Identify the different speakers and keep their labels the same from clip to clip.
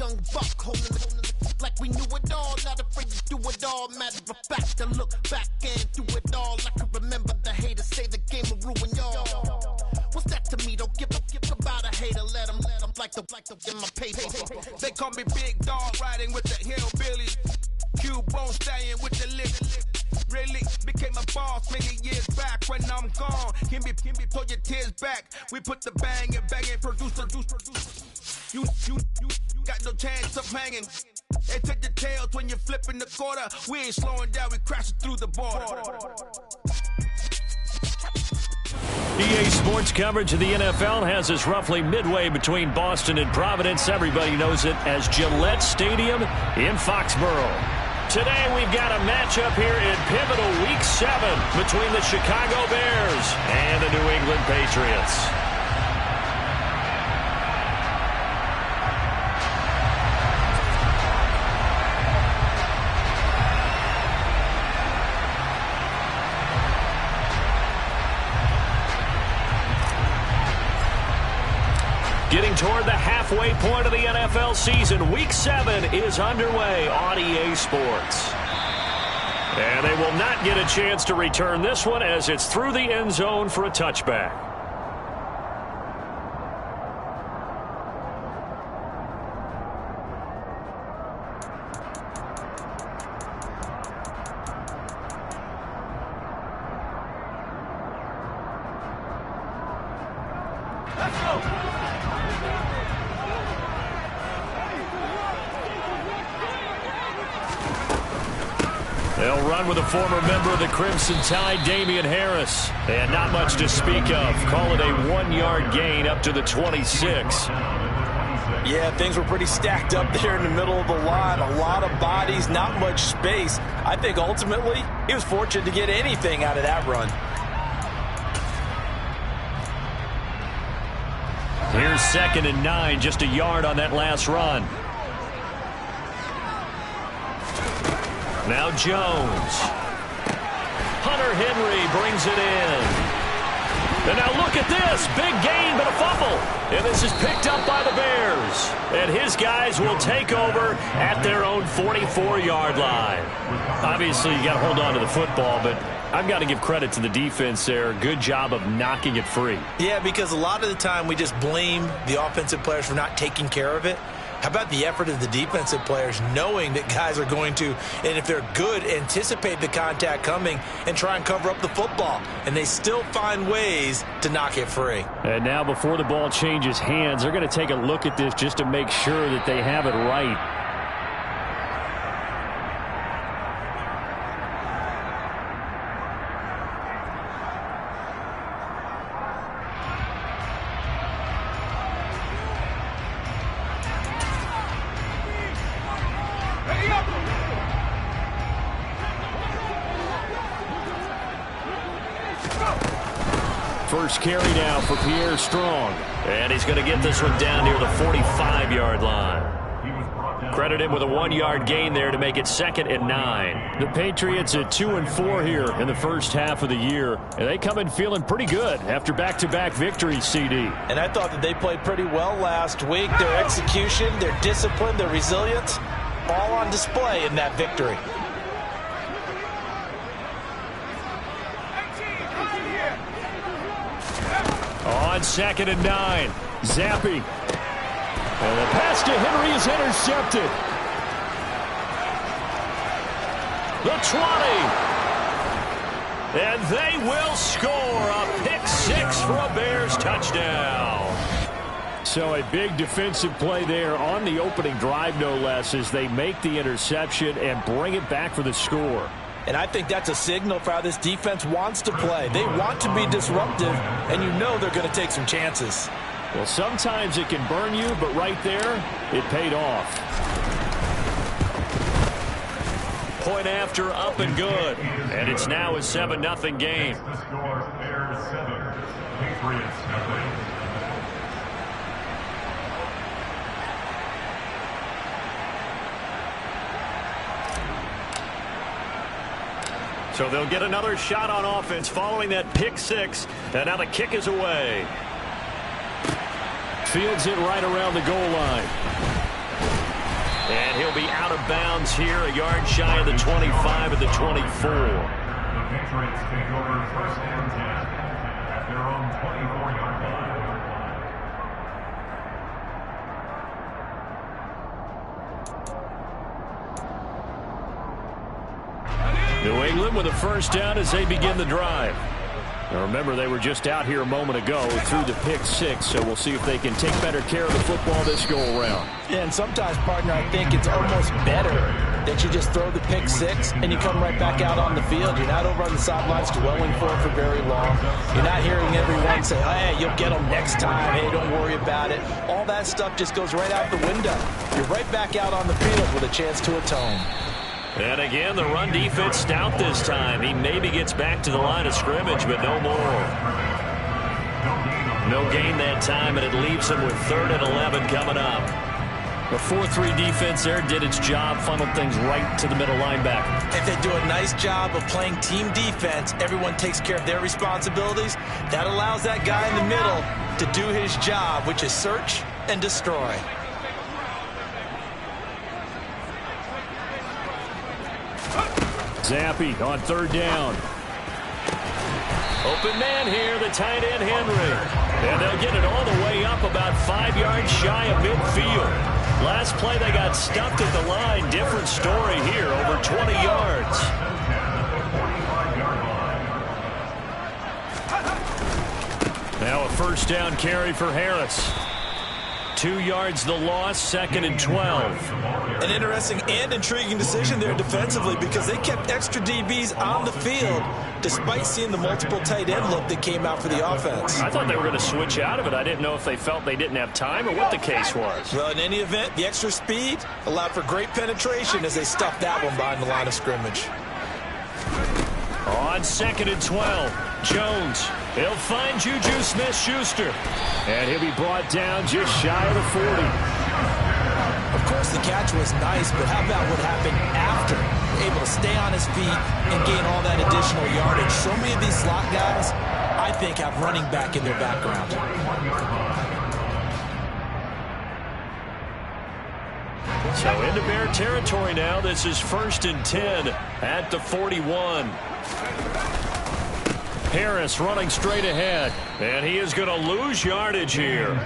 Speaker 1: young buck holding it like we knew it all. Not afraid to do it all. Matter of fact, to look back and do it all. I can remember the haters say the game will ruin y'all. What's that to me? Don't give about a hater. Let them like the in my paper.
Speaker 2: They call me Big Dog, riding with the hillbillies. Cubone staying with the lick. Really became a boss many years back. When I'm gone, can be pull your tears back. We put the bang and producer. You got no chance of hanging. They take the tails when you're flipping the quarter. We ain't slowing down, we crashing through the border.
Speaker 3: EA Sports coverage of the NFL has us roughly midway between Boston and Providence. Everybody knows it as Gillette Stadium in Foxborough. Today we've got a matchup here in pivotal Week 7 between the Chicago Bears and the New England Patriots. Getting toward the halfway point of the NFL season, Week 7 is underway on EA Sports. And they will not get a chance to return this one as it's through the end zone for a touchback.
Speaker 2: Let's go!
Speaker 3: They'll run with a former member of the Crimson Tide, Damian Harris. And not much to speak of. Call it a 1-yard gain up to the 26.
Speaker 4: Yeah, things were pretty stacked up there in the middle of the line. A lot of bodies, not much space. I think ultimately he was fortunate to get anything out of that run.
Speaker 3: Here's 2nd and 9, just a yard on that last run. Now Jones. Hunter Henry brings it in. And now look at this. Big gain, but a fumble. And this is picked up by the Bears. And his guys will take over at their own 44-yard line. Obviously, you got to hold on to the football, but I've got to give credit to the defense there. Good job of knocking it free.
Speaker 4: Yeah, because a lot of the time we just blame the offensive players for not taking care of it. How about the effort of the defensive players knowing that guys are going to, and if they're good, anticipate the contact coming and try and cover up the football. And they still find ways to knock it free.
Speaker 3: And now before the ball changes hands, they're going to take a look at this just to make sure that they have it right. First carry now for Pierre Strong. And he's going to get this one down near the 45-yard line. Credit him with a 1-yard gain there to make it 2nd and 9. The Patriots at 2-4 here in the first half of the year. And they come in feeling pretty good after back-to-back victories, CD.
Speaker 4: And I thought that they played pretty well last week. Their execution, their discipline, their resilience, all on display in that victory.
Speaker 3: On 2nd and 9, Zappi. And the pass to Henry is intercepted. The 20. And they will score a pick-6 for a Bears touchdown. So a big defensive play there on the opening drive, no less, as they make the interception and bring it back for the score.
Speaker 4: And I think that's a signal for how this defense wants to play. They want to be disruptive, and you know they're going to take some chances.
Speaker 3: Well, sometimes it can burn you, but right there, it paid off. Point after, up and good. And it's now a 7-0 game. So they'll get another shot on offense following that pick-6. And now the kick is away. Fields it right around the goal line. And he'll be out of bounds here, a yard shy of the 25 at the 24.
Speaker 5: The Patriots take over 1st and 10 at their own 24-yard line.
Speaker 3: New England with a first down as they begin the drive. Now remember, they were just out here a moment ago through the pick six, so we'll see if they can take better care of the football this go-around.
Speaker 4: Yeah, and sometimes, partner, I think it's almost better that you just throw the pick six and you come right back out on the field. You're not over on the sidelines dwelling for it for very long. You're not hearing everyone say, oh, hey, you'll get them next time. Hey, don't worry about it. All that stuff just goes right out the window. You're right back out on the field with a chance to atone.
Speaker 3: And again, the run defense stout this time. He maybe gets back to the line of scrimmage, but no more. No gain that time, and it leaves him with 3rd and 11 coming up. The 4-3 defense there did its job, funneled things right to the middle linebacker.
Speaker 4: If they do a nice job of playing team defense, everyone takes care of their responsibilities. That allows that guy in the middle to do his job, which is search and destroy.
Speaker 3: Zappi on 3rd down. Open man here, the tight end Henry. And they'll get it all the way up about 5 yards shy of midfield. Last play they got stuffed at the line. Different story here, over 20 yards. Now a first down carry for Harris. 2 yards the loss, 2nd and 12.
Speaker 4: An interesting and intriguing decision there defensively because they kept extra DBs on the field despite seeing the multiple tight end look that came out for the offense.
Speaker 3: I thought they were going to switch out of it. I didn't know if they felt they didn't have time or what the case was.
Speaker 4: Well, in any event, the extra speed allowed for great penetration as they stuffed that one behind the line of scrimmage.
Speaker 3: On 2nd and 12, Jones. He'll find Juju Smith-Schuster. And he'll be brought down just shy of the 40.
Speaker 4: Of course, the catch was nice, but how about what happened after? Able to stay on his feet and gain all that additional yardage. So many of these slot guys, I think, have running back in their background.
Speaker 3: So into Bear territory now. This is 1st and 10 at the 41. Harris running straight ahead, and he is going to lose yardage here.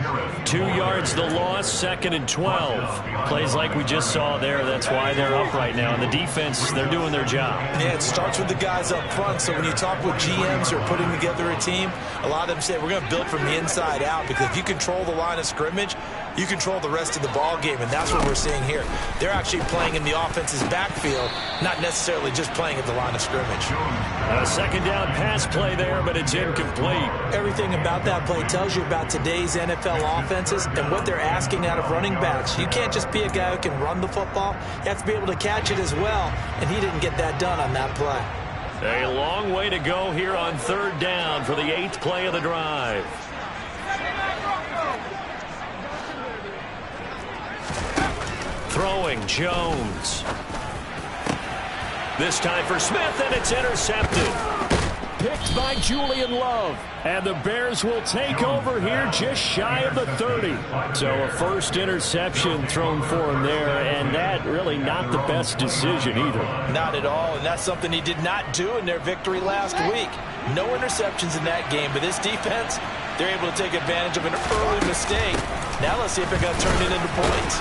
Speaker 3: 2 yards the loss, 2nd and 12. Plays like we just saw there. That's why they're up right now. And the defense, they're doing their job.
Speaker 4: Yeah, it starts with the guys up front. So when you talk with GMs who are putting together a team, a lot of them say we're going to build from the inside out because if you control the line of scrimmage, you control the rest of the ball game, and that's what we're seeing here. They're actually playing in the offense's backfield, not necessarily just playing at the line of scrimmage.
Speaker 3: A 2nd down pass play there, but it's incomplete.
Speaker 4: Everything about that play tells you about today's NFL offenses and what they're asking out of running backs. You can't just be a guy who can run the football. You have to be able to catch it as well, and he didn't get that done on that play.
Speaker 3: A long way to go here on 3rd down for the 8th play of the drive. Throwing Jones. This time for Smith, and it's intercepted. Picked by Julian Love. And the Bears will take over here just shy of the 30. So a first interception thrown for him there, and that really not the best decision either.
Speaker 4: Not at all, and that's something he did not do in their victory last week. No interceptions in that game, but this defense, they're able to take advantage of an early mistake. Now let's see if they're going to turn it into points.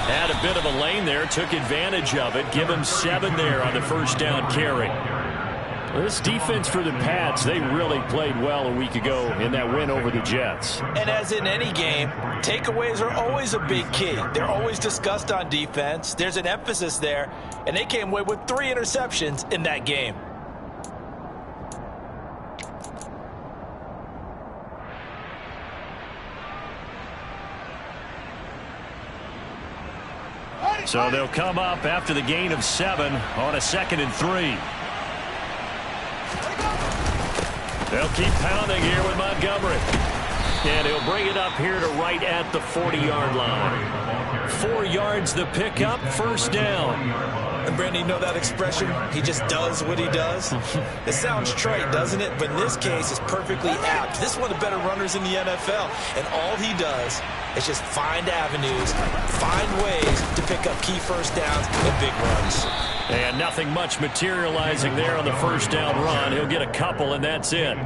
Speaker 3: Had a bit of a lane there, took advantage of it. Give him 7 there on the first down carry. This defense for the Pats, they really played well a week ago in that win over the Jets.
Speaker 4: And as in any game, takeaways are always a big key. They're always discussed on defense. There's an emphasis there, and they came away with 3 interceptions in that game.
Speaker 3: So they'll come up after the gain of 7 on a 2nd and 3. They'll keep pounding here with Montgomery. And he'll bring it up here to right at the 40-yard line. 4 yards the pickup, first down.
Speaker 4: And Brandon, you know that expression? He just does what he does. It sounds trite, doesn't it? But in this case, it's perfectly apt. This is one of the better runners in the NFL. And all he does is just find avenues, find ways to pick up key first downs and big runs.
Speaker 3: And nothing much materializing there on the first down run. He'll get a couple, and that's it.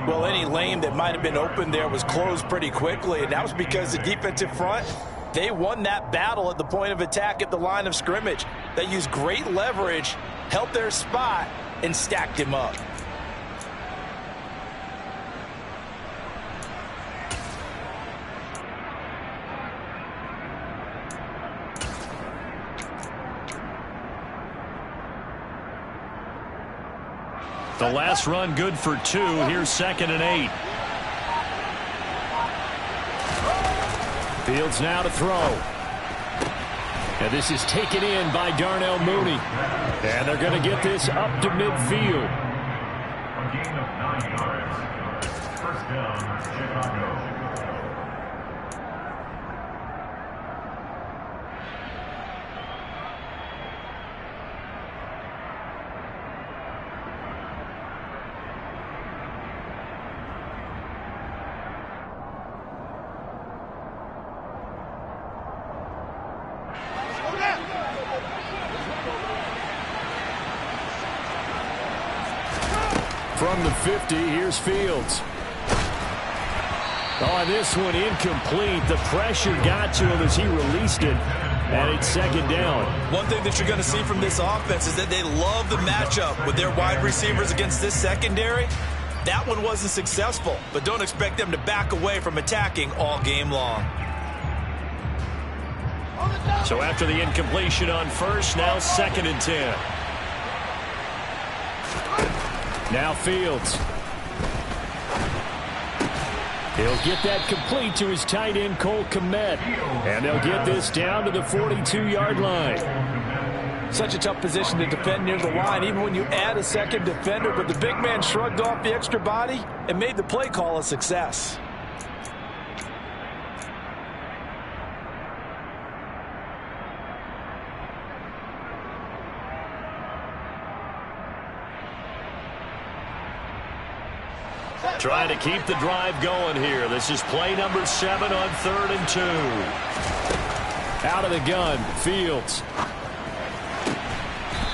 Speaker 4: Well, any lane that might have been open there was closed pretty quickly, and that was because the defensive front, they won that battle at the point of attack at the line of scrimmage. They used great leverage, held their spot, and stacked him up.
Speaker 3: The last run good for 2. Here's 2nd and 8. Fields now to throw. And this is taken in by Darnell Mooney. And they're going to get this up to midfield.
Speaker 5: A gain of 9 yards. First down, Chicago.
Speaker 3: From the 50, here's Fields. Oh, this one incomplete. The pressure got to him as he released it, and it's 2nd down.
Speaker 4: One thing that you're going to see from this offense is that they love the matchup with their wide receivers against this secondary. That one wasn't successful, but don't expect them to back away from attacking all game long.
Speaker 3: So after the incompletion on first, now 2nd and 10. Now Fields. He'll get that complete to his tight end, Cole Kmet. And they'll get this down to the 42-yard line.
Speaker 4: Such a tough position to defend near the line, even when you add a second defender. But the big man shrugged off the extra body and made the play call a success.
Speaker 3: Trying to keep the drive going here. This is play number 7 on 3rd and 2. Out of the gun, Fields.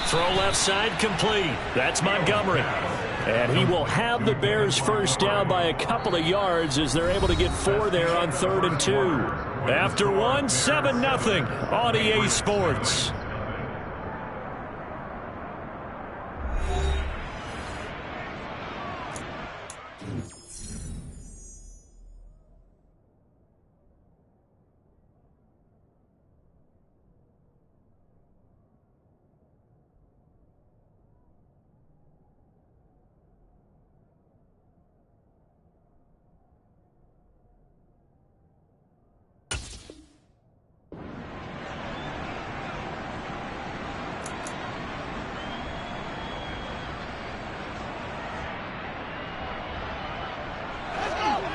Speaker 3: Throw left side complete. That's Montgomery. And he will have the Bears first down by a couple of yards as they're able to get 4 there on 3rd and 2. After 1, 7-0 on EA Sports.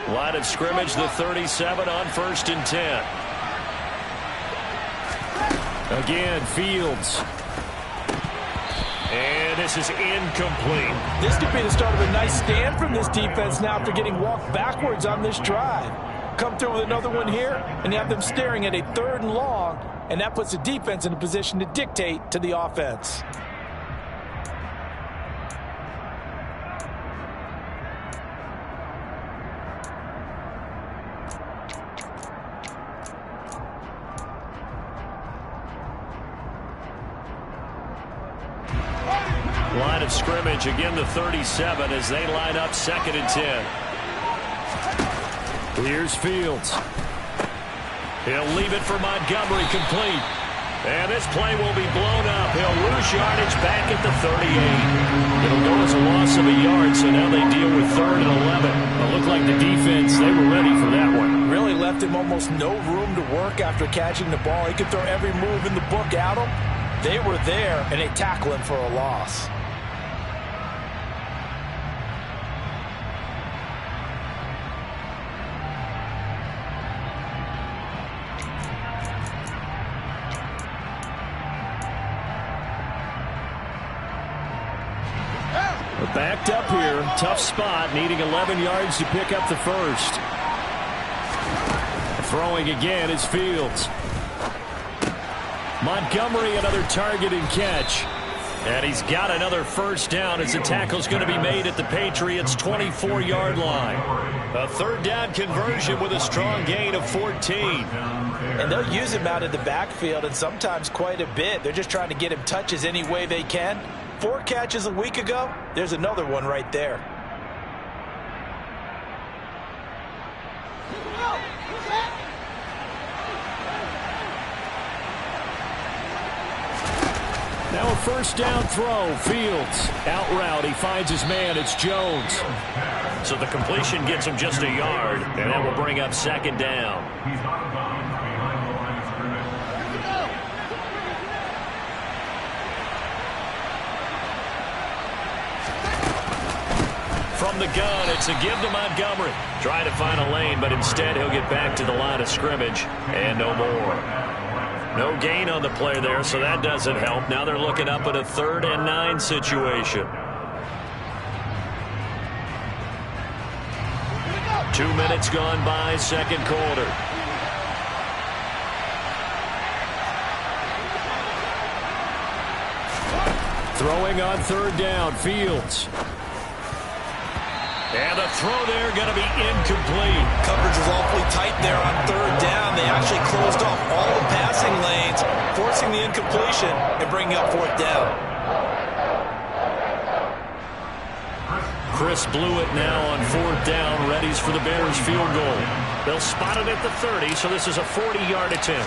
Speaker 3: Line of scrimmage, the 37 on 1st and 10. Again, Fields. And this is incomplete.
Speaker 4: This could be the start of a nice stand from this defense now after getting walked backwards on this drive. Come through with another one here, and you have them staring at a 3rd and long, and that puts the defense in a position to dictate to the offense.
Speaker 3: Line of scrimmage, again the 37 as they line up 2nd and 10. Here's Fields. He'll leave it for Montgomery complete. And this play will be blown up. He'll lose yardage back at the 38. It'll go as a loss of a yard, so now they deal with 3rd and 11. It looked like the defense, they were ready for that one.
Speaker 4: Really left him almost no room to work after catching the ball. He could throw every move in the book at him. They were there, and they tackle him for a loss.
Speaker 3: Backed up here. Tough spot. Needing 11 yards to pick up the first. Throwing again is Fields. Montgomery, another target and catch. And he's got another first down as the tackle's going to be made at the Patriots' 24-yard line. A third down conversion with a strong gain of 14.
Speaker 4: And they'll use him out in the backfield, and sometimes quite a bit. They're just trying to get him touches any way they can. 4 catches a week ago. There's another one right there.
Speaker 3: Now a first down throw. Fields out route. He finds his man. It's Jones. So the completion gets him just a yard, and that will bring up second down.
Speaker 5: He's out of bounds behind the line of scrimmage.
Speaker 3: From the gun, it's a give to Montgomery. Trying to find a lane, but instead he'll get back to the line of scrimmage, and no more. No gain on the play there, so that doesn't help. Now they're looking up at a 3rd and 9 situation. 2 minutes gone by, second quarter. Throwing on 3rd down, Fields. And the throw there going to be incomplete.
Speaker 4: Coverage was awfully tight there on 3rd down. They actually closed off all the passing lanes, forcing the incompletion and bringing up 4th down.
Speaker 3: Chris blew it now on 4th down. Readies for the Bears field goal. They'll spot it at the 30, so this is a 40-yard attempt.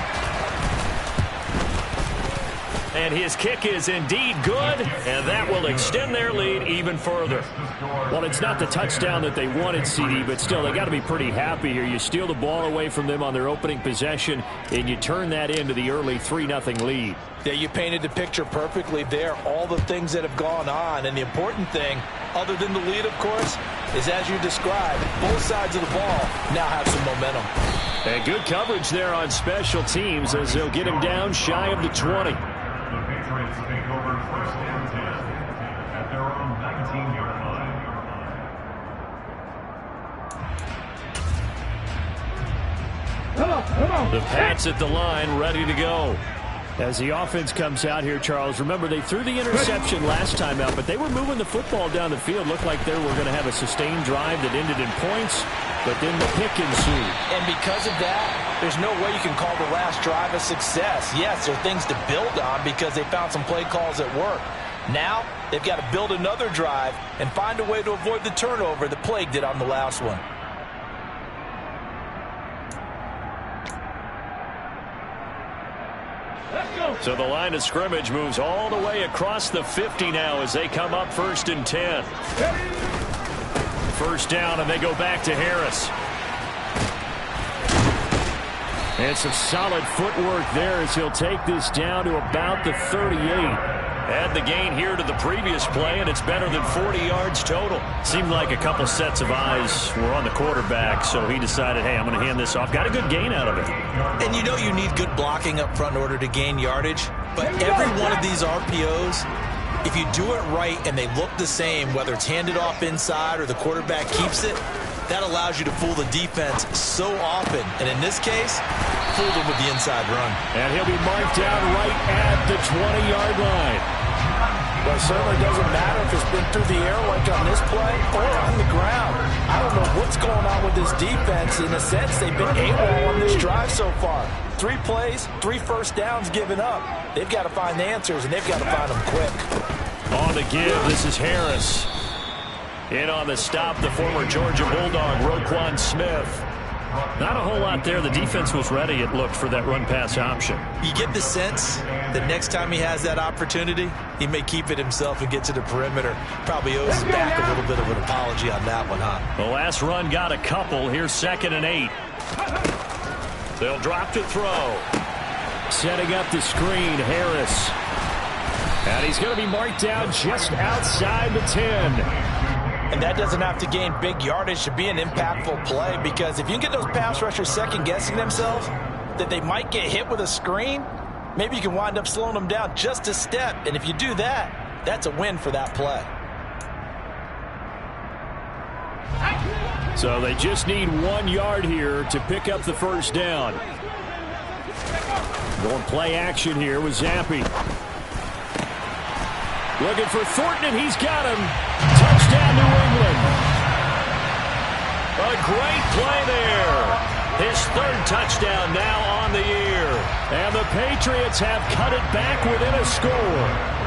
Speaker 3: And his kick is indeed good, and that will extend their lead even further. Well, it's not the touchdown that they wanted, CD, but still, they got to be pretty happy here. You steal the ball away from them on their opening possession, and you turn that into the early 3-0 lead.
Speaker 4: Yeah, you painted the picture perfectly there, all the things that have gone on. And the important thing, other than the lead, of course, is as you described, both sides of the ball now have some momentum.
Speaker 3: And good coverage there on special teams as they'll get him down shy of the 20.
Speaker 5: The Patriots take over 1st and 10 at their own 19-yard line.
Speaker 3: The Pats at the line, ready to go. As the offense comes out here, Charles, remember they threw the interception last time out, but they were moving the football down the field. Looked like they were going to have a sustained drive that ended in points, but then the pick ensued.
Speaker 4: And because of that, there's no way you can call the last drive a success. Yes, there are things to build on because they found some play calls that work. Now, they've got to build another drive and find a way to avoid the turnover that plagued it on the last one.
Speaker 3: So the line of scrimmage moves all the way across the 50 now as they come up 1st and 10. First down, and they go back to Harris. And some solid footwork there as he'll take this down to about the 38. Add the gain here to the previous play, and it's better than 40 yards total. Seemed like a couple sets of eyes were on the quarterback, so he decided, hey, I'm going to hand this off. Got a good gain out of it.
Speaker 4: And you know you need good blocking up front in order to gain yardage, but every one of these RPOs, if you do it right and they look the same, whether it's handed off inside or the quarterback keeps it, that allows you to fool the defense so often. And in this case, fooled them with the inside run.
Speaker 3: And he'll be marked down right at the 20-yard line.
Speaker 4: Well, it certainly doesn't matter if it's been through the air like on this play or on the ground. I don't know what's going on with this defense. In a sense, they've been AWOL on this drive so far. 3 plays, 3 first downs given up. They've got to find the answers, and they've got to find them quick.
Speaker 3: On the give, this is Harris. In on the stop, the former Georgia Bulldog, Roquan Smith. Not a whole lot there. The defense was ready, it looked, for that run-pass option.
Speaker 4: You get the sense that next time he has that opportunity, he may keep it himself and get to the perimeter. Probably owes us back a little bit of an apology on that one, huh?
Speaker 3: The last run got a couple. Here's 2nd and 8. They'll drop to throw. Setting up the screen, Harris. And he's going to be marked down just outside the 10.
Speaker 4: And that doesn't have to gain big yardage to be an impactful play, because if you can get those pass rushers second-guessing themselves that they might get hit with a screen, maybe you can wind up slowing them down just a step. And if you do that, that's a win for that play.
Speaker 3: So they just need 1 yard here to pick up the first down. Going play action here with Zappi. Looking for Thornton, and he's got him. Touchdown, New England. A great play there. His 3rd touchdown now on the year. And the Patriots have cut it back within a score.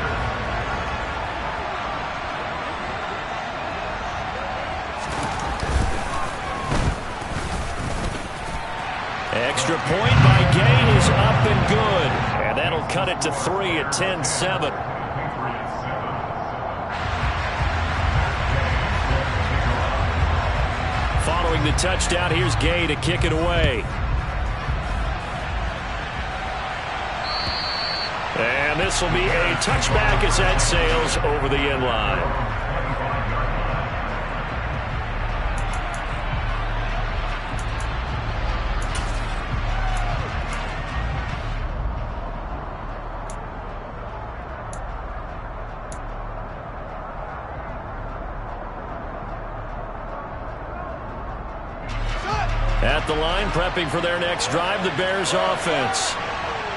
Speaker 3: Extra point by Gay is up and good. And that'll cut it to 3 at 10-7. Following the touchdown, here's Gay to kick it away. And this will be a touchback as that sails over the end line. At the line, prepping for their next drive, the Bears offense.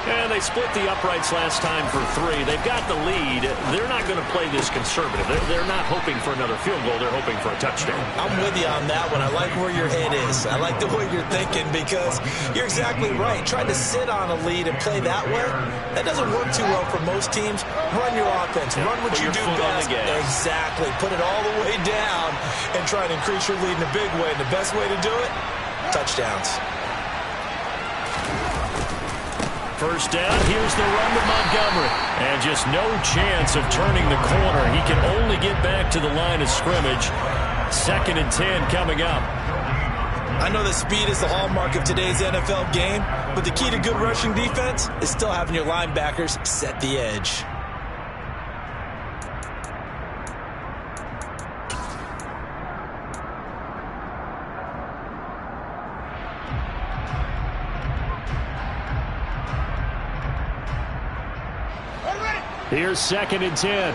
Speaker 3: And they split the uprights last time for 3. They've got the lead. They're not going to play this conservative. They're not hoping for another field goal. They're hoping for a touchdown.
Speaker 4: I'm with you on that one. I like where your head is. I like the way you're thinking because you're exactly right. Trying to sit on a lead and play that way, that doesn't work too well for most teams. Run your offense. Run what you do best. Exactly. Put it all the way down and try and increase your lead in a big way. And the best way to do it, touchdowns.
Speaker 3: First down, here's the run with Montgomery. And just no chance of turning the corner. He can only get back to the line of scrimmage. 2nd and 10 coming up.
Speaker 4: I know that speed is the hallmark of today's NFL game, but the key to good rushing defense is still having your linebackers set the edge.
Speaker 3: Here's 2nd and 10.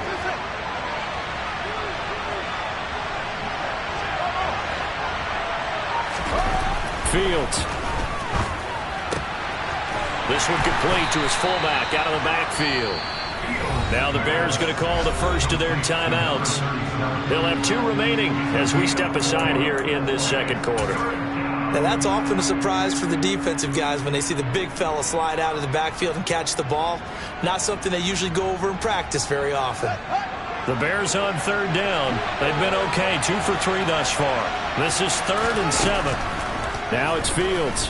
Speaker 3: Fields. This one complete to his fullback out of the backfield. Now the Bears going to call the first of their timeouts. They'll have 2 remaining as we step aside here in this 2nd quarter.
Speaker 4: Now that's often a surprise for the defensive guys when they see the big fella slide out of the backfield and catch the ball. Not something they usually go over in practice very often.
Speaker 3: The Bears on 3rd down. They've been okay, 2 for 3 thus far. This is 3rd and 7. Now it's Fields.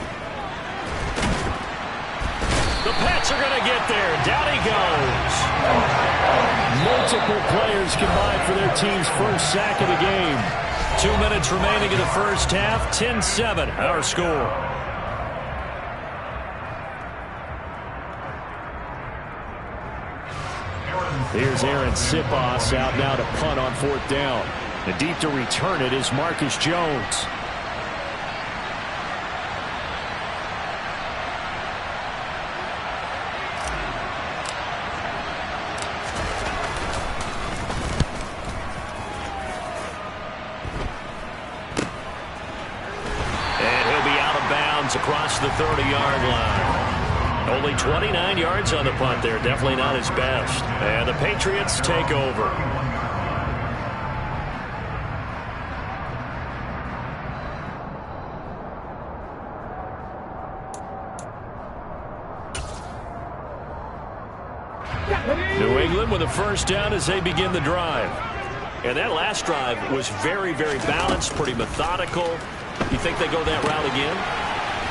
Speaker 3: The Pats are going to get there. Down he goes. Multiple players combined for their team's first sack of the game. 2 minutes remaining in the first half. 10-7, our score. Here's Aaron Sipos out now to punt on 4th down. The deep to return it is Marcus Jones. Across the 30-yard line. Only 29 yards on the punt there. Definitely not his best. And the Patriots take over. New England with a first down as they begin the drive. And that last drive was very, very balanced, pretty methodical. You think they go that route again?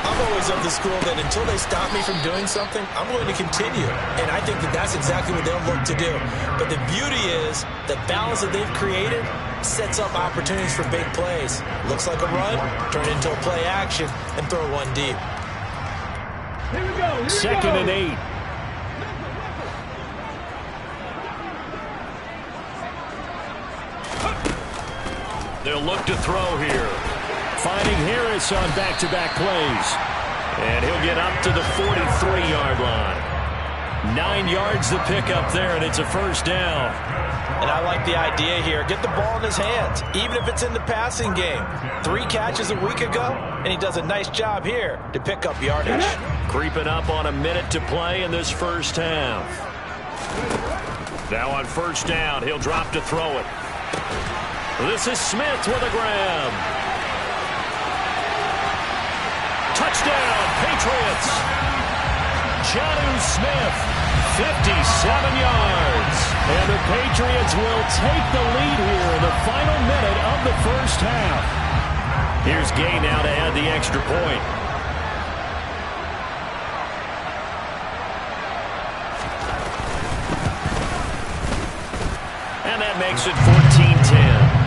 Speaker 4: I'm always of the school that until they stop me from doing something, I'm going to continue. And I think that that's exactly what they'll look to do. But the beauty is the balance that they've created sets up opportunities for big plays. Looks like a run, turn into a play action, and throw one deep.
Speaker 3: Here we go. 2nd and 8. They'll look to throw here. Finding Harris on back-to-back plays. And he'll get up to the 43-yard line. 9 yards to pick up there, and it's a first down.
Speaker 4: And I like the idea here. Get the ball in his hands, even if it's in the passing game. 3 catches a week ago, and he does a nice job here to pick up yardage.
Speaker 3: Creeping up on a minute to play in this first half. Now on first down, he'll drop to throw it. This is Smith with a grab. Touchdown, Patriots. Jonnu Smith, 57 yards. And the Patriots will take the lead here in the final minute of the first half. Here's Gay now to add the extra point. And that makes it 14-10.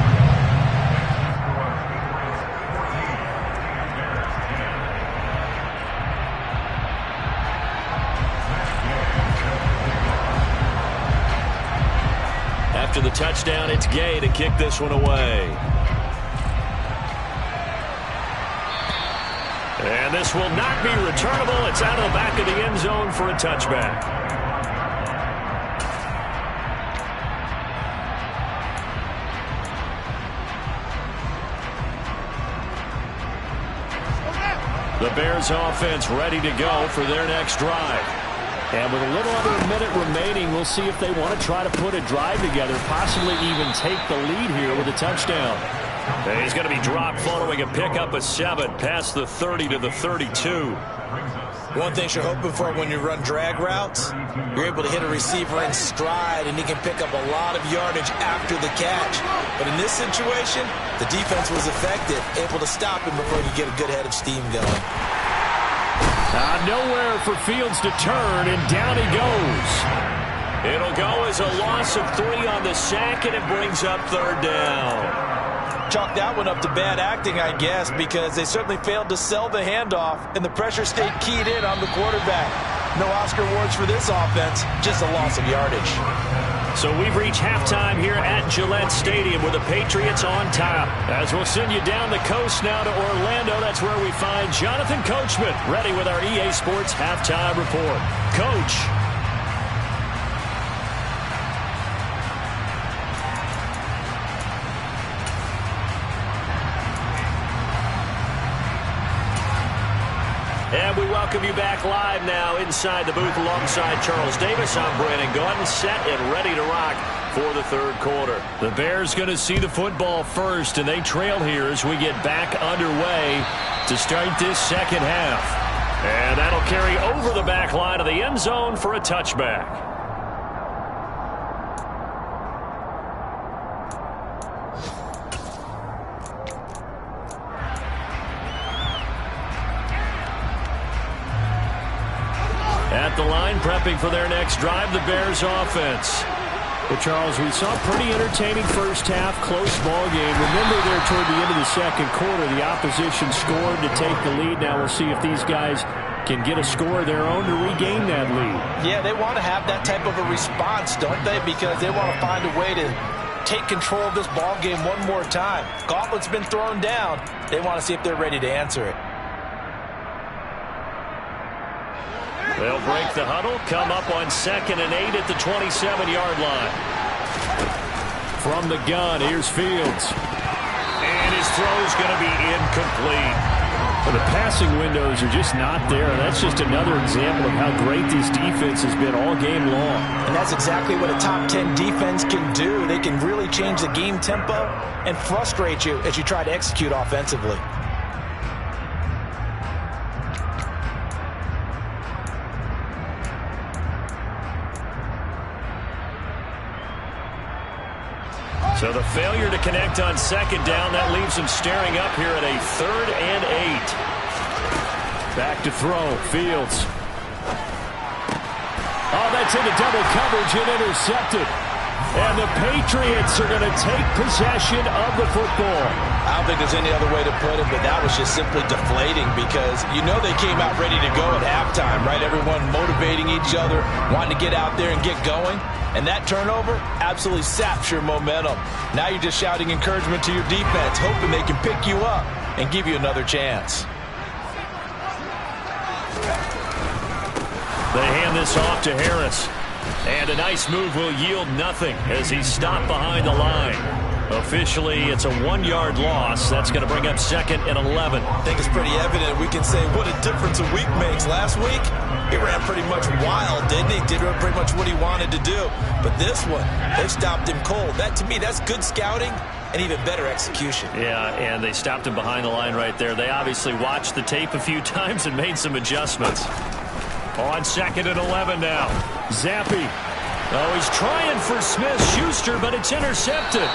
Speaker 3: After the touchdown, it's Gay to kick this one away. And this will not be returnable. It's out of the back of the end zone for a touchback. The Bears offense ready to go for their next drive. And with a little under a minute remaining, we'll see if they want to try to put a drive together, possibly even take the lead here with a touchdown. And he's going to be dropped following a pickup of 7 past the 30 to the 32.
Speaker 4: One thing you're hoping for when you run drag routes, you're able to hit a receiver in stride, and he can pick up a lot of yardage after the catch. But in this situation, the defense was effective, able to stop him before he could get a good head of steam going.
Speaker 3: Nowhere for Fields to turn, and down he goes. It'll go as a loss of 3 on the sack, and it brings up third down.
Speaker 4: Chalk that one up to bad acting, I guess, because they certainly failed to sell the handoff, and the pressure stayed keyed in on the quarterback. No Oscar awards for this offense, just a loss of yardage.
Speaker 3: So we've reached halftime here at Gillette Stadium with the Patriots on top. As we'll send you down the coast now to Orlando, that's where we find Jonathan Coachman ready with our EA Sports Halftime Report. Coach. And we welcome you back live now inside the booth alongside Charles Davis. I'm Brandon Gordon, set and ready to rock for the third quarter. The Bears going to see the football first, and they trail here as we get back underway to start this second half. And that'll carry over the back line of the end zone for a touchback. At the line, prepping for their next drive, the Bears offense. Well, Charles, we saw a pretty entertaining first half, close ball game. Remember there toward the end of the second quarter, the opposition scored to take the lead. Now we'll see if these guys can get a score of their own to regain that lead.
Speaker 4: Yeah, they want to have that type of a response, don't they? Because they want to find a way to take control of this ball game one more time. Gauntlet's been thrown down. They want to see if they're ready to answer it.
Speaker 3: They'll break the huddle, come up on 2nd and 8 at the 27-yard line. From the gun, here's Fields. And his throw's going to be incomplete. Well, the passing windows are just not there. That's just another example of how great this defense has been all game long.
Speaker 4: And that's exactly what a top 10 defense can do. They can really change the game tempo and frustrate you as you try to execute offensively.
Speaker 3: So the failure to connect on 2nd down, that leaves him staring up here at a 3rd and 8. Back to throw, Fields. Oh, that's into double coverage and intercepted. And the Patriots are going to take possession of the football.
Speaker 4: I don't think there's any other way to put it, but that was just simply deflating because you know they came out ready to go at halftime, right? Everyone motivating each other, wanting to get out there and get going. And that turnover absolutely saps your momentum. Now you're just shouting encouragement to your defense, hoping they can pick you up and give you another chance.
Speaker 3: They hand this off to Harris. And a nice move will yield nothing as he's stopped behind the line. Officially, it's a 1-yard loss. That's going to bring up 2nd and 11.
Speaker 4: I think it's pretty evident. We can say what a difference a week makes. Last week, he ran pretty much wild, didn't he? Did pretty much what he wanted to do. But this one, they stopped him cold. That, to me, that's good scouting and even better execution.
Speaker 3: Yeah, and they stopped him behind the line right there. They obviously watched the tape a few times and made some adjustments. On 2nd and 11 now. Zappi. Oh, he's trying for Smith-Schuster, but it's intercepted.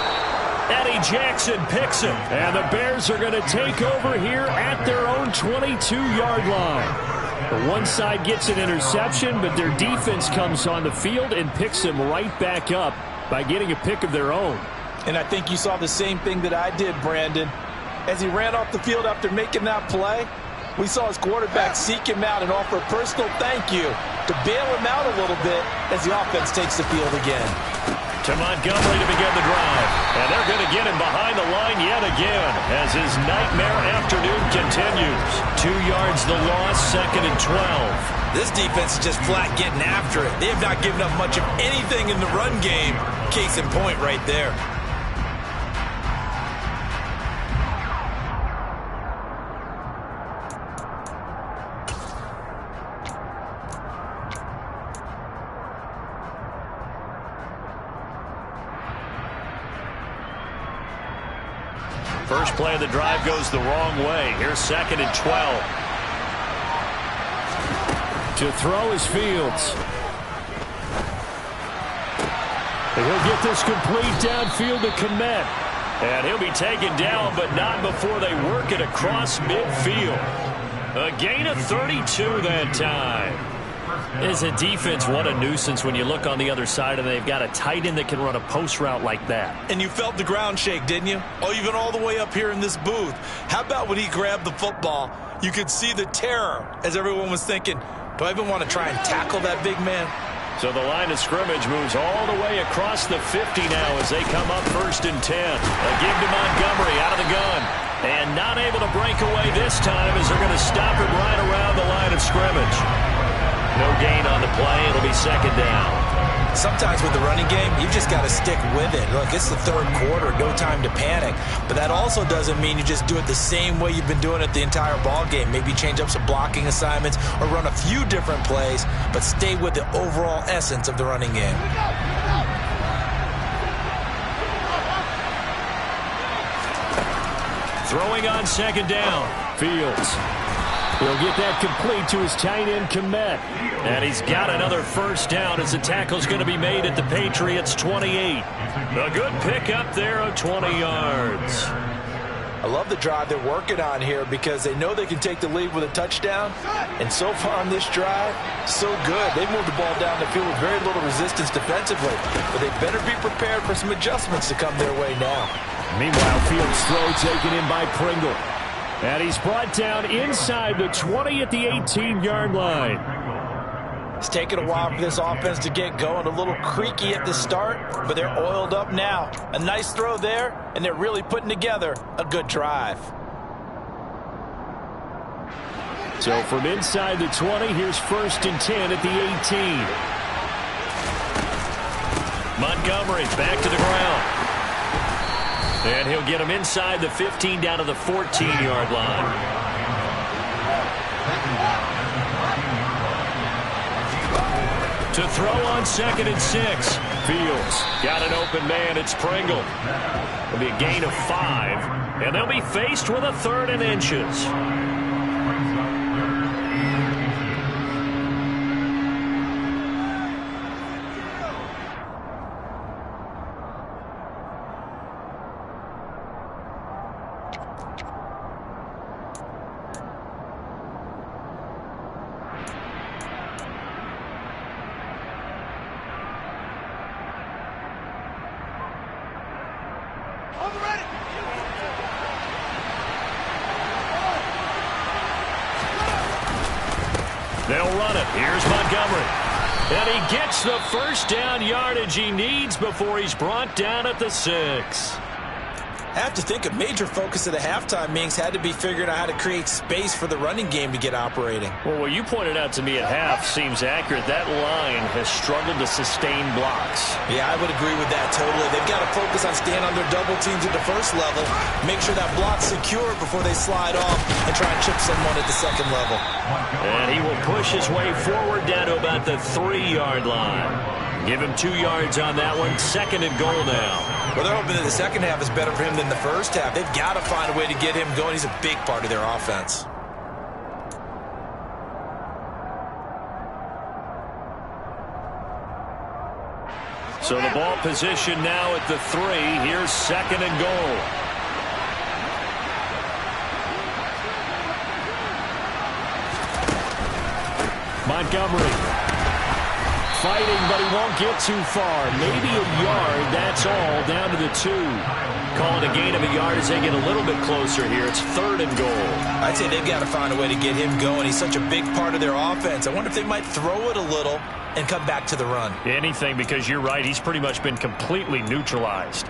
Speaker 3: Eddie Jackson picks him. And the Bears are going to take over here at their own 22-yard line. The one side gets an interception, but their defense comes on the field and picks him right back up by getting a pick of their own.
Speaker 4: And I think you saw the same thing that I did, Brandon. As he ran off the field after making that play, we saw his quarterback seek him out and offer a personal thank you to bail him out a little bit as the offense takes the field again.
Speaker 3: To Montgomery to begin the drive. And they're going to get him behind the line yet again as his nightmare afternoon continues. 2 yards the loss, 2nd and 12.
Speaker 4: This defense is just flat getting after it. They have not given up much of anything in the run game. Case in point right there.
Speaker 3: First play of the drive goes the wrong way. Here's 2nd and 12. To throw is Fields. And he'll get this complete downfield to Kmet. And he'll be taken down, but not before they work it across midfield. A gain of 32 that time. As a defense, what a nuisance when you look on the other side and they've got a tight end that can run a post route like that.
Speaker 4: And you felt the ground shake, didn't you? Oh, even all the way up here in this booth. How about when he grabbed the football? You could see the terror as everyone was thinking, do I even want to try and tackle that big man?
Speaker 3: So the line of scrimmage moves all the way across the 50 now as they come up 1st and 10. A give to Montgomery out of the gun. And not able to break away this time as they're going to stop him right around the line of scrimmage. No gain on the play. It'll be 2nd down.
Speaker 4: Sometimes with the running game, you've just got to stick with it. Look, it's the 3rd quarter, no time to panic. But that also doesn't mean you just do it the same way you've been doing it the entire ball game. Maybe change up some blocking assignments or run a few different plays, but stay with the overall essence of the running game.
Speaker 3: Throwing on 2nd down. Fields. He'll get that complete to his tight end, Kmet. And he's got another 1st down as the tackle's going to be made at the Patriots' 28. A good pick up there of 20 yards.
Speaker 4: I love the drive they're working on here because they know they can take the lead with a touchdown. And so far on this drive, so good. They moved the ball down the field with very little resistance defensively. But they better be prepared for some adjustments to come their way now.
Speaker 3: Meanwhile, Fields' throw taken in by Pringle. And he's brought down inside the 20 at the 18-yard line.
Speaker 4: It's taken a while for this offense to get going. A little creaky at the start, but they're oiled up now. A nice throw there, and they're really putting together a good drive.
Speaker 3: So from inside the 20, here's 1st and 10 at the 18. Montgomery back to the ground. And he'll get him inside the 15 down to the 14-yard line. To throw on 2nd and 6. Fields got an open man. It's Pringle. It'll be a gain of 5. And they'll be faced with a 3rd and inches. They'll run it. Here's Montgomery. And he gets the 1st down yardage he needs before he's brought down at the 6.
Speaker 4: I have to think a major focus of the halftime meetings had to be figuring out how to create space for the running game to get operating.
Speaker 3: Well, what you pointed out to me at half seems accurate. That line has struggled to sustain blocks.
Speaker 4: Yeah, I would agree with that totally. They've got to focus on staying on their double teams at the first level, make sure that block's secure before they slide off and try and chip someone at the second level.
Speaker 3: And he will push his way forward down to about the 3-yard line. Give him 2 yards on that one. 2nd and goal now.
Speaker 4: Well, they're hoping that the second half is better for him than the first half. They've got to find a way to get him going. He's a big part of their offense.
Speaker 3: So the ball position now at the 3. Here's 2nd and goal. Montgomery. Fighting, but he won't get too far. Maybe a yard, that's all, down to the 2. Calling a gain of a yard as they get a little bit closer here. It's 3rd and goal.
Speaker 4: I'd say they've got to find a way to get him going. He's such a big part of their offense. I wonder if they might throw it a little and come back to the run.
Speaker 3: Anything, because you're right. He's pretty much been completely neutralized.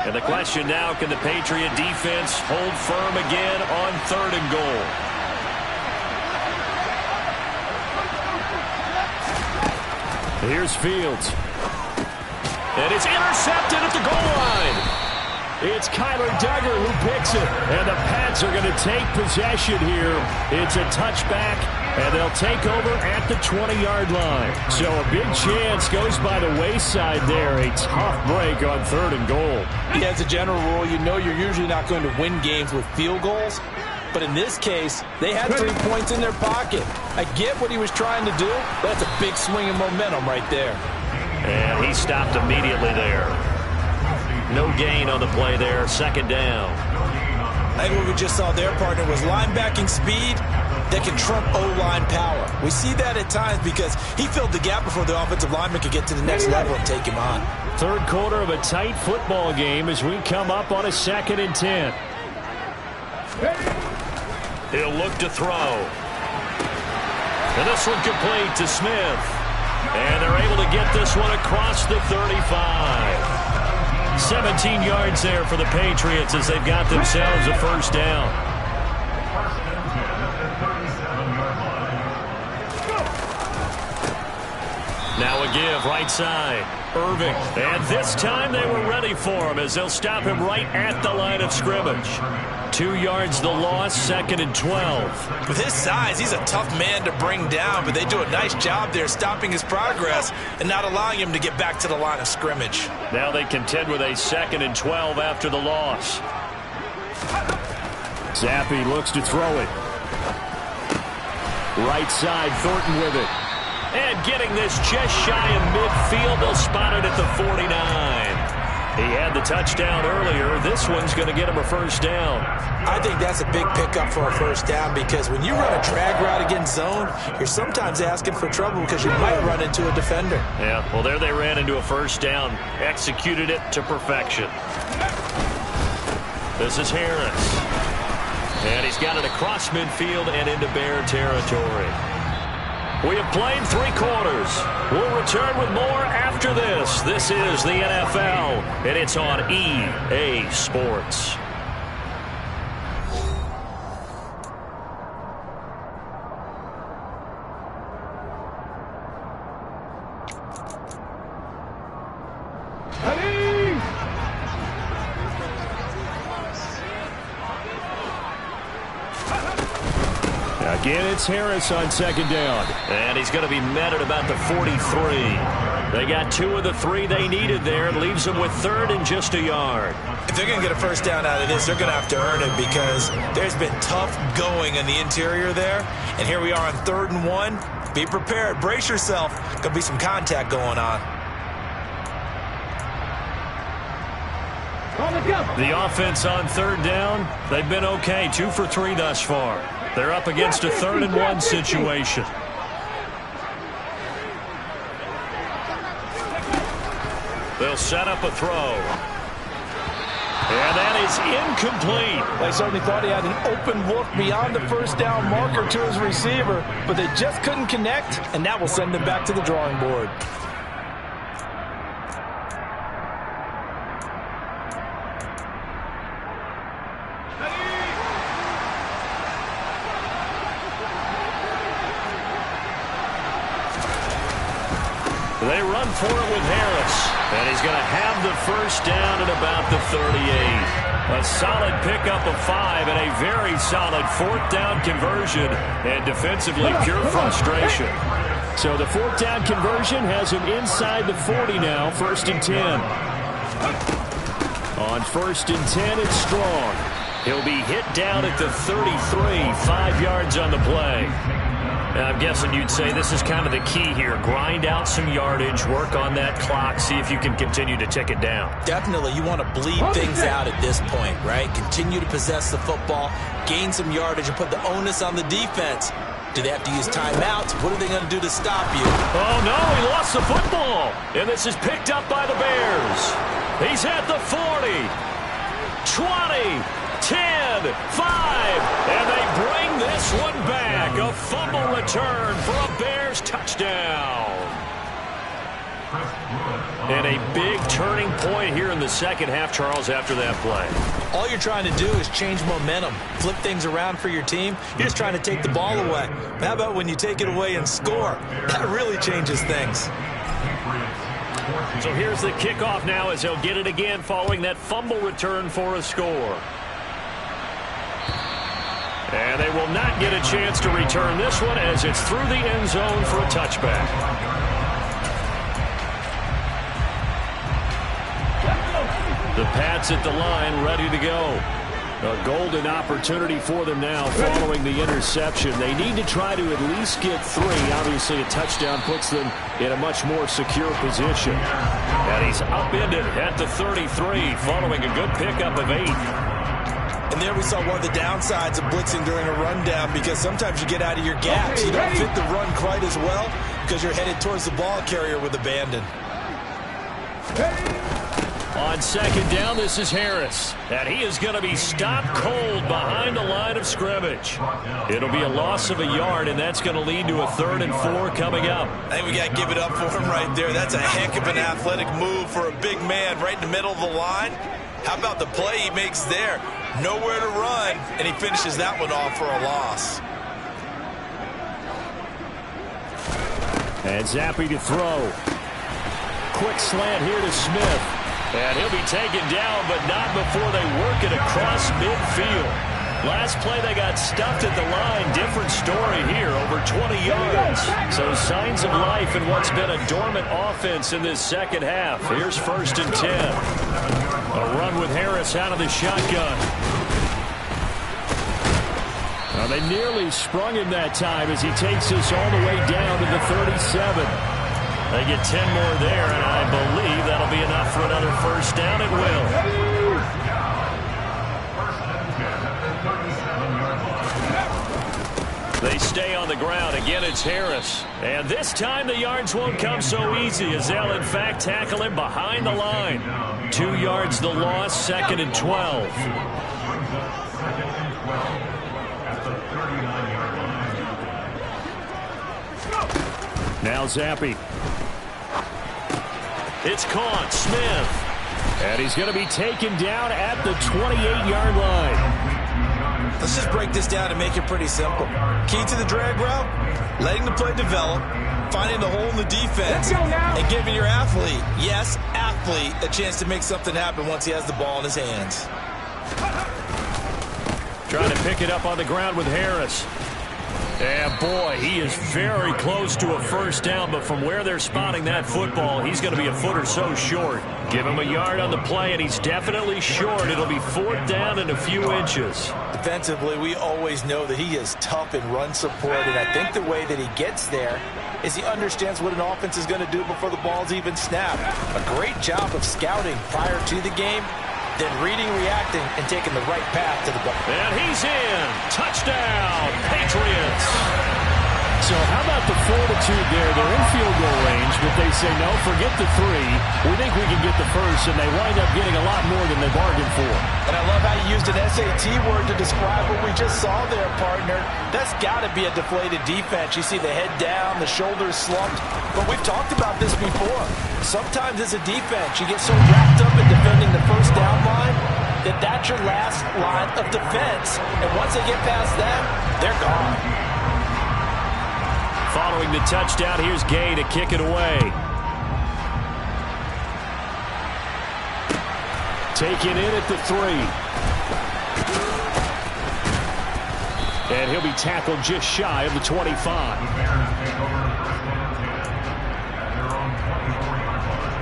Speaker 3: And the question now, can the Patriot defense hold firm again on 3rd and goal? Here's Fields. And it's intercepted at the goal line. It's Kyler Duggar who picks it. And the Pats are going to take possession here. It's a touchback, and they'll take over at the 20-yard line. So a big chance goes by the wayside there. A tough break on 3rd and goal.
Speaker 4: Yeah, as a general rule, you know you're usually not going to win games with field goals. But in this case, they had 3 points in their pocket. I get what he was trying to do. That's a big swing of momentum right there.
Speaker 3: And he stopped immediately there. No gain on the play there. 2nd down.
Speaker 4: I think what we just saw their partner was linebacking speed that can trump O-line power. We see that at times because he filled the gap before the offensive lineman could get to the next level and take him on.
Speaker 3: 3rd quarter of a tight football game as we come up on a 2nd and 10. He'll look to throw. And this one complete to Smith. And they're able to get this one across the 35. 17 yards there for the Patriots as they've got themselves a 1st down. Now a give, right side. Irving. And this time they were ready for him as they'll stop him right at the line of scrimmage. 2 yards the loss, 2nd and 12.
Speaker 4: With his size, he's a tough man to bring down, but they do a nice job there stopping his progress and not allowing him to get back to the line of scrimmage.
Speaker 3: Now they contend with a 2nd and 12 after the loss. Zappi looks to throw it. Right side, Thornton with it. And getting this just shy of midfield, they'll spot it at the 49. He had the touchdown earlier. This one's going to get him a 1st down.
Speaker 4: I think that's a big pickup for a 1st down because when you run a drag route against zone, you're sometimes asking for trouble because you might run into a defender.
Speaker 3: Yeah, well, there they ran into a 1st down. Executed it to perfection. This is Harris. And he's got it across midfield and into Bear territory. We have played 3 quarters. We'll return with more after this. This is the NFL, and it's on EA Sports. Again, it's Harris on 2nd down. And he's going to be met at about the 43. They got 2 of the 3 they needed there. It leaves them with 3rd and just a yard.
Speaker 4: If they're going to get a 1st down out of this, they're going to have to earn it because there's been tough going in the interior there. And here we are on 3rd and 1. Be prepared. Brace yourself. Going to be some contact going on.
Speaker 3: The offense on 3rd down, they've been okay. 2 for 3 thus far. They're up against a 3rd and 1 situation. They'll set up a throw. And that is incomplete.
Speaker 4: They certainly thought he had an open look beyond the 1st down marker to his receiver, but they just couldn't connect, and that will send them back to the drawing board.
Speaker 3: They run for it with Harris, and he's going to have the first down at about the 38. A solid pickup of 5 and a very solid 4th down conversion, and defensively pure frustration. So the 4th down conversion has him inside the 40 now, 1st and 10. On 1st and 10, it's Strong. He'll be hit down at the 33, 5 yards on the play. I'm guessing you'd say this is kind of the key here. Grind out some yardage, work on that clock, see if you can continue to tick it down.
Speaker 4: Definitely. You want to bleed things out at this point, right? Continue to possess the football, gain some yardage, and put the onus on the defense. Do they have to use timeouts? What are they going to do to stop you?
Speaker 3: Oh, no, he lost the football. And this is picked up by the Bears. He's at the 40, 20, 10, 5, and they bring this one back. A fumble return for a Bears touchdown. And a big turning point here in the second half, Charles, after that play.
Speaker 4: All you're trying to do is change momentum, flip things around for your team. You're just trying to take the ball away. But how about when you take it away and score? That really changes things.
Speaker 3: So here's the kickoff now as he'll get it again following that fumble return for a score. And they will not get a chance to return this one as it's through the end zone for a touchback. The Pats at the line, ready to go. A golden opportunity for them now following the interception. They need to try to at least get 3. Obviously, a touchdown puts them in a much more secure position. And he's upended at the 33 following a good pickup of 8.
Speaker 4: And there we saw one of the downsides of blitzing during a rundown, because sometimes you get out of your gaps. You don't fit the run quite as well because you're headed towards the ball carrier with abandon.
Speaker 3: On second down, this is Harris. And he is going to be stopped cold behind the line of scrimmage. It'll be a loss of a yard, and that's going to lead to a 3rd and 4 coming up.
Speaker 4: I think we got to give it up for him right there. That's a heck of an athletic move for a big man right in the middle of the line. How about the play he makes there? Nowhere to run, and he finishes that one off for a loss.
Speaker 3: And Zappi to throw. Quick slant here to Smith. And he'll be taken down, but not before they work it across midfield. Last play, they got stuffed at the line. Different story here, over 20 yards. So signs of life in what's been a dormant offense in this second half. Here's 1st and 10. A run with Harris out of the shotgun. Now they nearly sprung him that time as he takes this all the way down to the 37. They get 10 more there, and I believe that'll be enough for another 1st down. It will. They stay on the ground. Again, it's Harris. And this time the yards won't come so easy as they'll, in fact, tackle him behind the line. 2 yards the loss, 2nd and 12. Now Zappi. It's caught. Smith. And he's going to be taken down at the 28-yard line.
Speaker 4: Let's just break this down and make it pretty simple. Key to the drag route, letting the play develop, finding the hole in the defense, and giving your athlete, yes, athlete, a chance to make something happen once he has the ball in his hands.
Speaker 3: Trying to pick it up on the ground with Harris. And boy, he is very close to a 1st down, but from where they're spotting that football, he's going to be a foot or so short. Give him a yard on the play, and he's definitely short. It'll be 4th down and a few inches.
Speaker 4: Defensively, we always know that he is tough in run support, and I think the way that he gets there is he understands what an offense is going to do before the ball's even snapped. A great job of scouting prior to the game, then reading, reacting, and taking the right path to the ball.
Speaker 3: And he's in. Touchdown, Patriots. So how about the fortitude there? They're in field goal range, but they say, no, forget the 3. We think we can get the 1st, and they wind up getting a lot more than they bargained for.
Speaker 4: And I love how you used an SAT word to describe what we just saw there, partner. That's got to be a deflated defense. You see the head down, the shoulders slumped. But we've talked about this before. Sometimes as a defense, you get so wrapped up in defending the 1st down line that that's your last line of defense. And once they get past that, they're gone.
Speaker 3: Following the touchdown, here's Gay to kick it away. Taken in at the 3. And he'll be tackled just shy of the 25.
Speaker 5: The Bears take over first down and 10 at their own 24-yard line.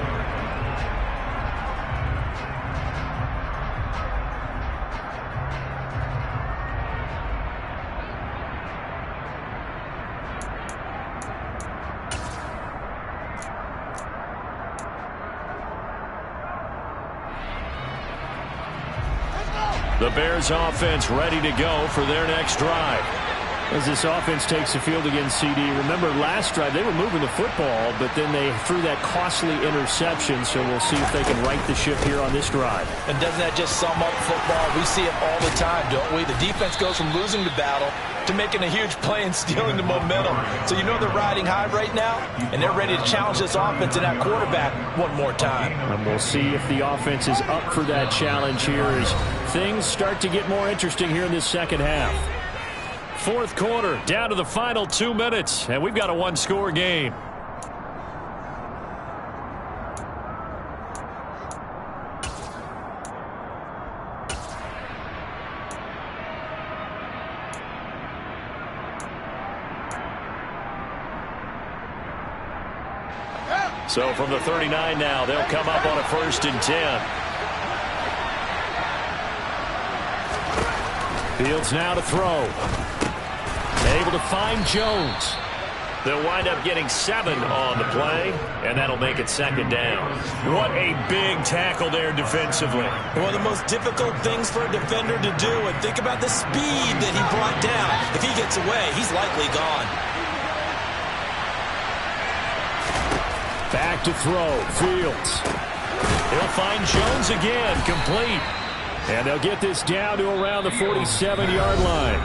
Speaker 3: The Bears offense ready to go for their next drive.
Speaker 6: As this offense takes the field against CD, remember last drive they were moving the football, but then they threw that costly interception, so we'll see if they can right the ship here on this drive.
Speaker 4: And doesn't that just sum up football? We see it all the time, don't we? The defense goes from losing the battle to making a huge play and stealing the momentum. So you know they're riding high right now, and they're ready to challenge this offense and that quarterback one more time.
Speaker 6: And we'll see if the offense is up for that challenge here as things start to get more interesting here in this second half.
Speaker 3: Fourth quarter, down to the final 2 minutes, and we've got a one-score game. So from the 39 now, they'll come up on a 1st and 10. Fields now to throw. Able to find Jones. They'll wind up getting 7 on the play, and that'll make it 2nd down. What a big tackle there defensively.
Speaker 4: One of the most difficult things for a defender to do, and think about the speed that he brought down. If he gets away, he's likely gone.
Speaker 3: Back to throw. Fields. He'll find Jones again. Complete. And they'll get this down to around the 47-yard line.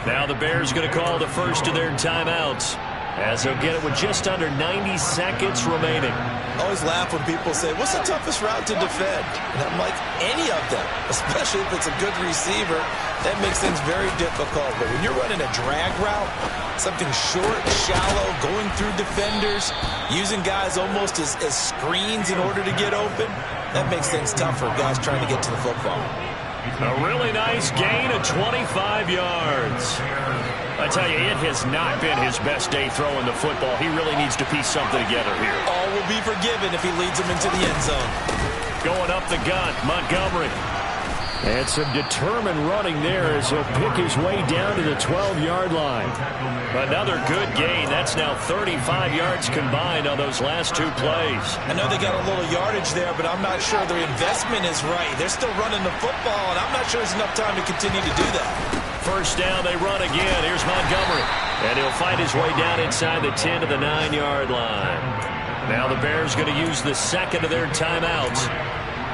Speaker 3: Now the Bears going to call the first of their timeouts as they'll get it with just under 90 seconds remaining.
Speaker 4: I always laugh when people say, what's the toughest route to defend? And I'm like, any of them, especially if it's a good receiver. That makes things very difficult. But when you're running a drag route, something short, shallow, going through defenders, using guys almost as screens in order to get open, that makes things tough for guys trying to get to the football.
Speaker 3: A really nice gain of 25 yards. I tell you, it has not been his best day throwing the football. He really needs to piece something together here.
Speaker 4: All will be forgiven if he leads them into the end zone.
Speaker 3: Going up the gut, Montgomery. And some determined running there as he'll pick his way down to the 12-yard line. Another good gain. That's now 35 yards combined on those last 2 plays.
Speaker 4: I know they got a little yardage there, but I'm not sure their investment is right. They're still running the football, and I'm not sure there's enough time to continue to do that.
Speaker 3: First down, they run again. Here's Montgomery. And he'll find his way down inside the 10 to the 9-yard line. Now the Bears going to use the second of their timeouts,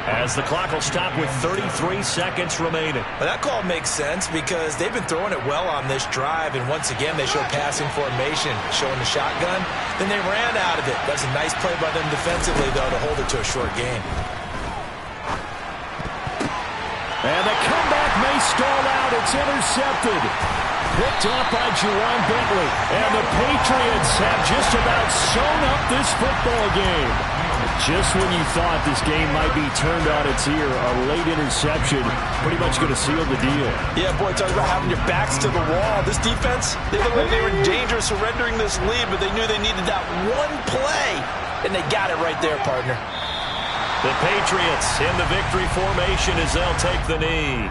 Speaker 3: as the clock will stop with 33 seconds remaining.
Speaker 4: Well, that call makes sense because they've been throwing it well on this drive, and once again they show passing formation, showing the shotgun. Then they ran out of it. That's a nice play by them defensively, though, to hold it to a short gain.
Speaker 3: And the comeback may stall out. It's intercepted. Picked off by Juwan Bentley. And the Patriots have just about sewn up this football game. Just when you thought this game might be turned on its ear, a late interception pretty much going to seal the deal.
Speaker 4: Yeah, boy, talk about having your backs to the wall. This defense, they looked like they were in danger of surrendering this lead, but they knew they needed that one play, and they got it right there, partner.
Speaker 3: The Patriots in the victory formation as they'll take the knee.